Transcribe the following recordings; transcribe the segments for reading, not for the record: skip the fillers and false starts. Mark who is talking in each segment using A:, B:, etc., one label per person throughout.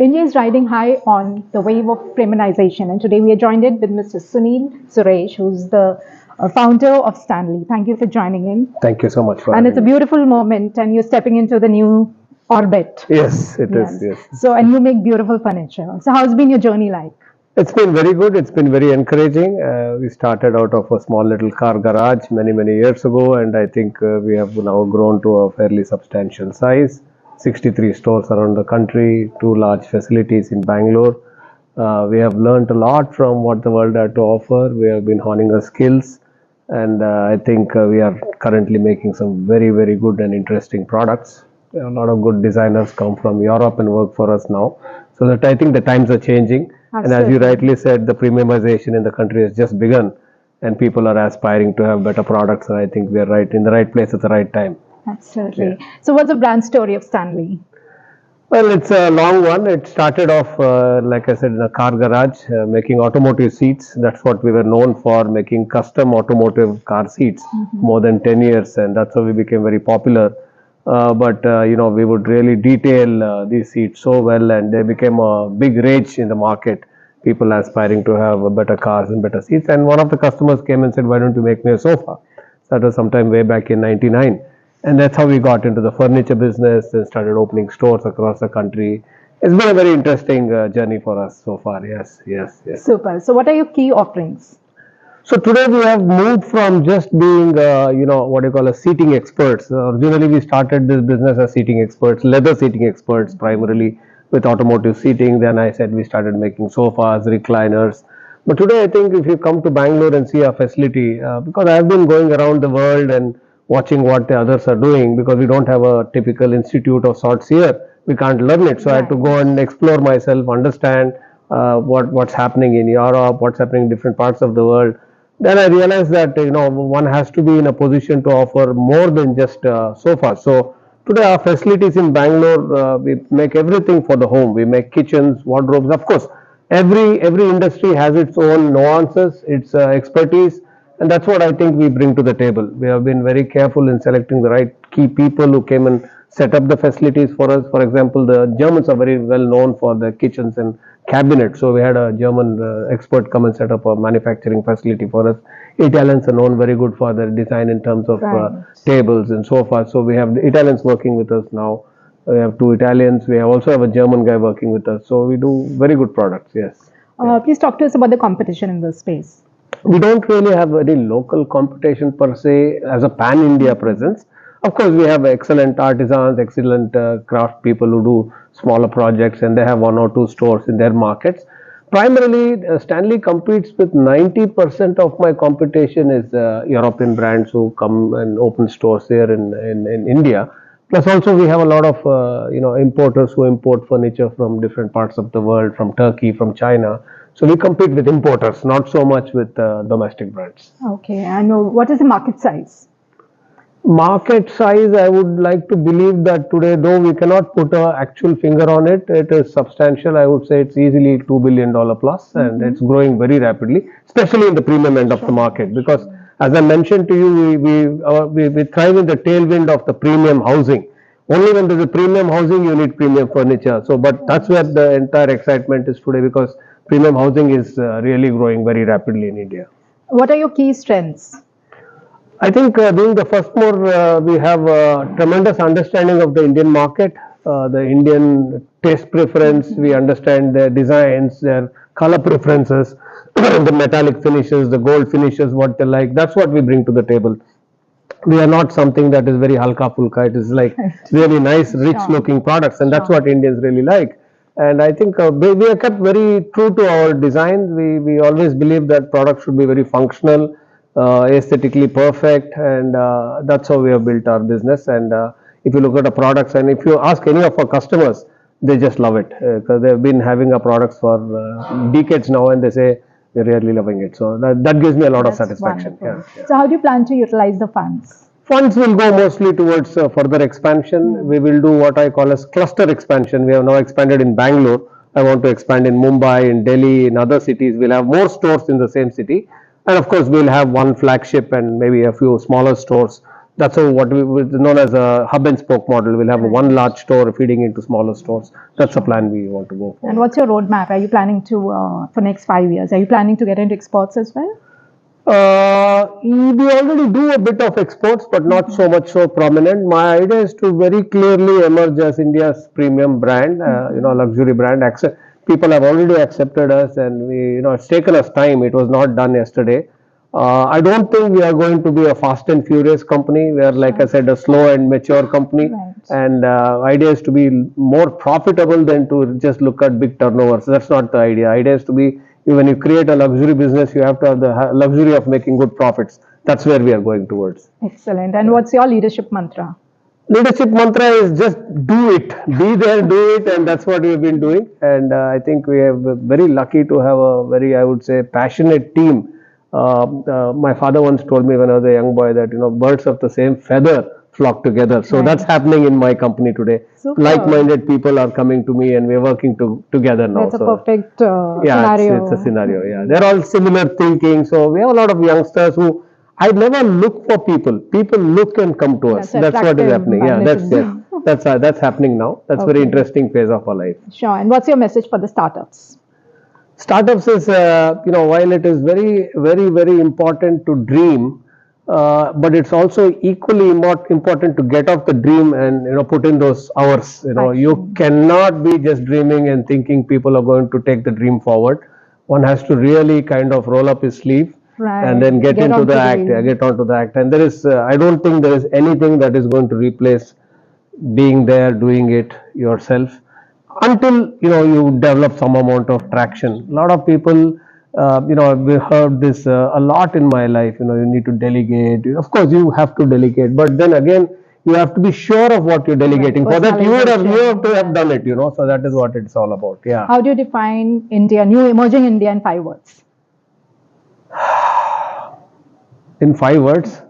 A: India is riding high on the wave of premiumization, and today we are joined in with Mr. Sunil Suresh, who's the founder of Stanley. Thank you for joining in.
B: Thank you so much for
A: And it's a
B: having me.
A: beautiful moment, and you're stepping into the new orbit.
B: Yes, it is. Yes.
A: So, and you make beautiful furniture. So, how's been your journey like?
B: It's been very good. It's been very encouraging. We started out of a small little car garage many years ago, and I think we have now grown to a fairly substantial size. 63 stores around the country, 2 large facilities in Bangalore. We have learned a lot from what the world had to offer. We have been honing our skills, and I think we are currently making some very good and interesting products. A lot of good designers come from Europe and work for us now. So that I think the times are changing. And as you rightly said, the premiumization in the country has just begun, and people are aspiring to have better products. And I think we are right in the right place at the right time.
A: Absolutely. Yeah. So, what's the brand story of Stanley?
B: Well, it's a long one. It started off, like I said, in a car garage, making automotive seats. That's what we were known for, making custom automotive car seats more than 10 years. And that's how we became very popular. We would really detail these seats so well, and they became a big rage in the market. People aspiring to have better cars and better seats. And one of the customers came and said, "Why don't you make me a sofa?" That was sometime way back in '99. And that's how we got into the furniture business and started opening stores across the country. It's been a very interesting journey for us so far. Yes.
A: Super. So, what are your key offerings?
B: So today we have moved from just being, what you call a seating experts. Originally we started this business as seating experts, leather seating experts primarily with automotive seating. Then I said we started making sofas, recliners. But today I think if you come to Bangalore and see our facility, because I have been going around the world and watching what the others are doing, because we don't have a typical institute of sorts here. We can't learn it. So I had to go and explore myself, understand what's happening in Europe, what's happening in different parts of the world. Then I realized that one has to be in a position to offer more than just sofas. So today our facilities in Bangalore, we make everything for the home. We make kitchens, wardrobes. Of course, every industry has its own nuances, its expertise, and that's what I think we bring to the table. We have been very careful in selecting the right key people who came and set up the facilities for us. For example, the Germans are very well known for their kitchens and cabinets. So we had a German expert come and set up a manufacturing facility for us. Italians are known very good for their design in terms of tables and sofas. So we have the Italians working with us now. We have 2 Italians. We also have a German guy working with us. So we do very good products. Yes.
A: Please talk to us about the competition in this space.
B: We don't really have any local competition per se as a pan-India presence. Of course, we have excellent artisans, excellent craft people who do smaller projects, and they have 1 or 2 stores in their markets. Primarily, Stanley competes with 90% of my competition is European brands who come and open stores here in India. Plus, also we have a lot of importers who import furniture from different parts of the world, from Turkey, from China. So we compete with importers, not so much with domestic brands.
A: Okay, I know. What is the market size?
B: Market size, I would like to believe that today, though we cannot put an actual finger on it, it is substantial. I would say it's easily $2 billion plus, and it's growing very rapidly, especially in the premium end of the market. Because as I mentioned to you, we thrive in the tailwind of the premium housing. Only when there's a premium housing, you need premium furniture. So, but that's where the entire excitement is today, because premium housing is really growing very rapidly in India.
A: What are your key strengths?
B: I think being the first mover, we have a tremendous understanding of the Indian market, the Indian taste preference. We understand their designs, their color preferences, the metallic finishes, the gold finishes, what they like. That's what we bring to the table. We are not something that is very halka pulka. It is like really nice, rich looking products, and that's what Indians really like. And I think we are kept very true to our design. We always believe that products should be very functional, aesthetically perfect, and that's how we have built our business. And if you look at the products, and if you ask any of our customers, they just love it, because they've been having our products for decades now, and they say they're really loving it. So that gives me a lot of satisfaction.
A: Yeah. So how do you plan to utilize the funds?
B: Funds will go mostly towards further expansion. We will do what I call as cluster expansion. We have now expanded in Bangalore. I want to expand in Mumbai, in Delhi, in other cities. We'll have more stores in the same city. And of course, we'll have one flagship and maybe a few smaller stores That's what we known as a hub and spoke model. We'll have one large store feeding into smaller stores. That's the plan we want to go for.
A: And what's your roadmap? Are you planning to, for next 5 years, are you planning to get into exports as well?
B: We already do a bit of exports, but not so much so prominent. My idea is to very clearly emerge as India's premium brand, luxury brand. People have already accepted us, and it's taken us time. It was not done yesterday. I don't think we are going to be a fast and furious company. We are, like I said, a slow and mature company.
A: Right.
B: And idea is to be more profitable than to just look at big turnovers. That's not the idea. Idea is to be, when you create a luxury business, you have to have the luxury of making good profits. That's where we are going towards.
A: Excellent. And what's your leadership mantra?
B: Leadership mantra is just do it. Be there, do it, and that's what we've been doing. And I think we are very lucky to have a very, I would say, passionate team. My father once told me when I was a young boy that, birds of the same feather flock together. So that's happening in my company today.
A: Super.
B: Like-minded people are coming to me, and we're working together now.
A: That's a perfect scenario.
B: It's a scenario. Yeah, they're all similar thinking. So we have a lot of youngsters who I never look for people. People look and come to us. That's what is happening. Yeah, that's happening now. That's very interesting phase of our life.
A: Sure. And what's your message for the startups?
B: Startups is, while it is very, very, very important to dream, but it's also equally important to get off the dream and, put in those hours. You cannot be just dreaming and thinking people are going to take the dream forward. One has to really kind of roll up his sleeve.
A: Right.
B: And then get into the act, get onto the act. And there is, I don't think there is anything that is going to replace being there, doing it yourself, until, you develop some amount of traction. A lot of people, I've heard this a lot in my life, you need to delegate. Of course, you have to delegate, but then again, you have to be sure of what you're delegating. For that, you have to have done it, so that is what it's all about. Yeah.
A: How do you define India, new emerging India, in 5 words?
B: In 5 words?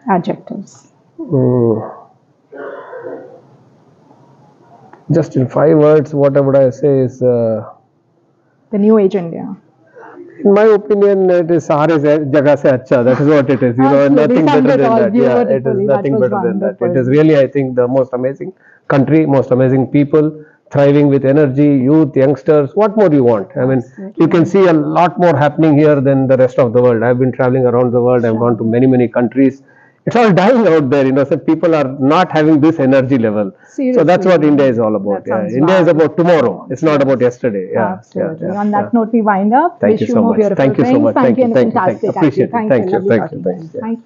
A: Adjectives.
B: Just in 5 words, what would I say is...
A: the new age India.
B: In my opinion, it is Sahare Jaga Se Acha. That is what it is. Nothing better than that. Yeah, it is nothing better than that. It is really, I think, the most amazing country, most amazing people, thriving with energy, youth, youngsters. What more do you want? I mean, you can see a lot more happening here than the rest of the world. I've been traveling around the world. I've gone to many, many countries. It's all dying out there, so people are not having this energy level.
A: Seriously.
B: So that's what India is all about. Yeah. India is about tomorrow. It's not about yesterday. Yeah.
A: Absolutely. On that note, we wind up.
B: Thank you so much. Thank you so much.
A: Thank you.
B: Thank you. Appreciate it. Thank you.